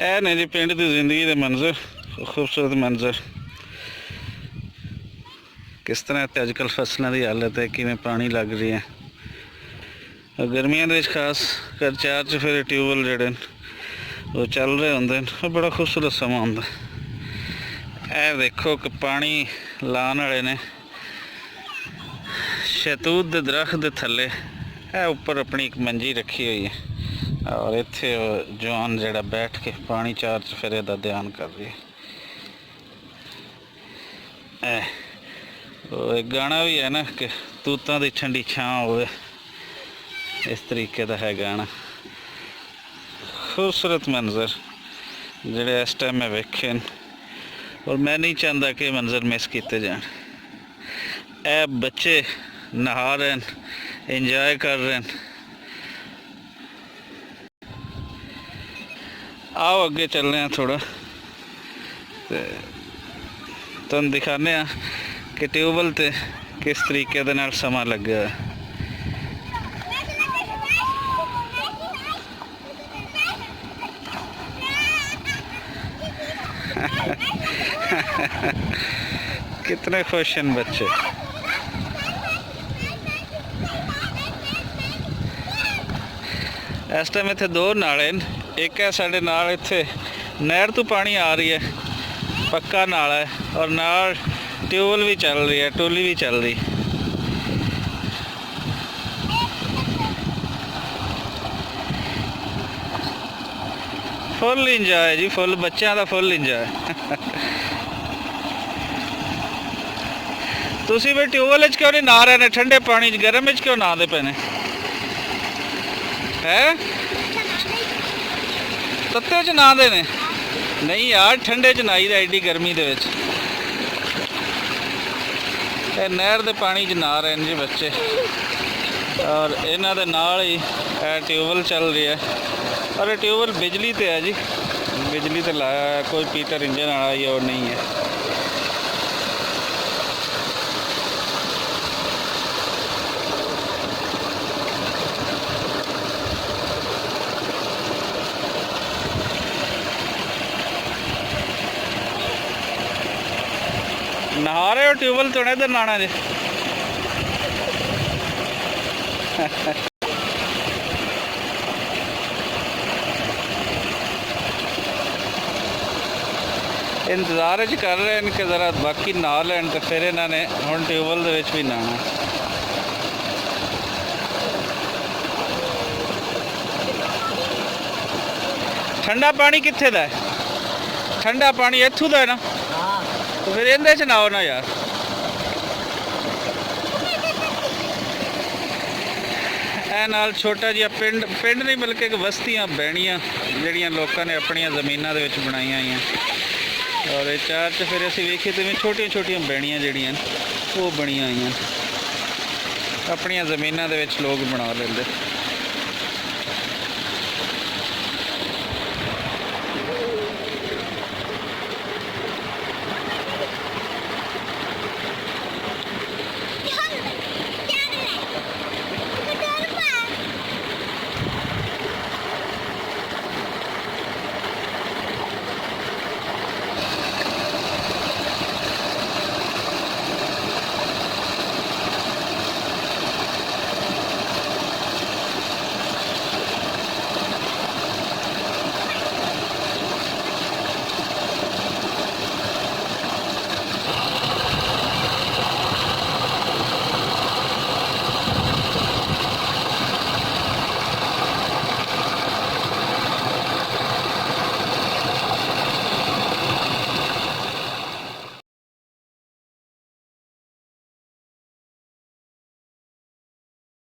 ਇਹ ਨੇ ਜੀ ਪਿੰਡ ਦੀ ਜ਼ਿੰਦਗੀ ਦੇ ਮੰਜ਼ਰ, ਖੂਬਸੂਰਤ ਮੰਜ਼ਰ। किस तरह तो अजकल फसलों की हालत है, किमें पानी लग रही है। गर्मियों के खास कर चार च फिर ट्यूबवैल जोड़े वो चल रहे होंगे, बड़ा खूबसूरत समा होंगे। ए देखो कि पानी लाने वाले ने शहतूत के दरख्त के थले उपर अपनी एक मंजी रखी हुई है और इत्थे जवान जड़ा बैठ के पानी चार च फिर इसका ध्यान कर रही है। एक गाना भी है ना कि तूतां दी ठंडी छां होवे, इस तरीके का है गाना। खूबसूरत मंजर जिहड़े इस टाइम मैं वेखे और मैं नहीं चाहता कि मंजर मिस किए जान। ए बच्चे नहा रहे हैं, इंजॉय कर रहे हैं। आओ अगे चलने थोड़ा तुहानूं दिखाने कि ट्यूबवैल ते किस तरीके दे नाल समा लग्या है। कितने खुश हैं बच्चे। इस टाइम इत्थे दो नाले हैं, एक है साडे नाल इत्थे नहर तो पानी आ रही है, पक्का नाला है, और नाल ट्यूबवैल भी चल रही है, टोली भी चल रही। फुल इंजॉय जी, फुल बच्चों का फुल इंजॉय। तुसी भी ट्यूबवैल क्यों नहीं नहा रहे ने, ठंडे पानी गर्म क्यों नहाते पे ने? है तत्ते च नहाते ने? नहीं यार, ठंडे च नहाई दा एडी गर्मी दे विच। नहर के पानी च नहा रहे हैं जी बच्चे, और इन्हों के नाल ही ट्यूबवैल चल रही है। और ट्यूबवैल बिजली ते है जी, बिजली ते लाया है, कोई पीटर इंजन वाला ही और नहीं है। नहा रहे हो ट्यूबवैल तो इधर नहाना जी। इंतजार कर रहे हैं कि जरा बाकी नहा लैन तो फिर इन्होंने हुण ट्यूबवैल दे विच भी नहाना। ठंडा पानी कित्थे दा है? ठंडा पानी इत्थों दा है ना, तो फिर इहदे च नहाओ ना यार। ए नाल छोटा जिहा पिंड नहीं बल्कि एक बस्तियां बैणियां जिहड़ियां लोकां ने अपनियां ज़मीनां दे विच बनाईयां होईयां। और ये चार च फिर असीं वेखीए तो छोटियां छोटियां बैणियां जिहड़ियां वो बणियां होईयां, अपनियां ज़मीनां दे विच लोग बना लैंदे।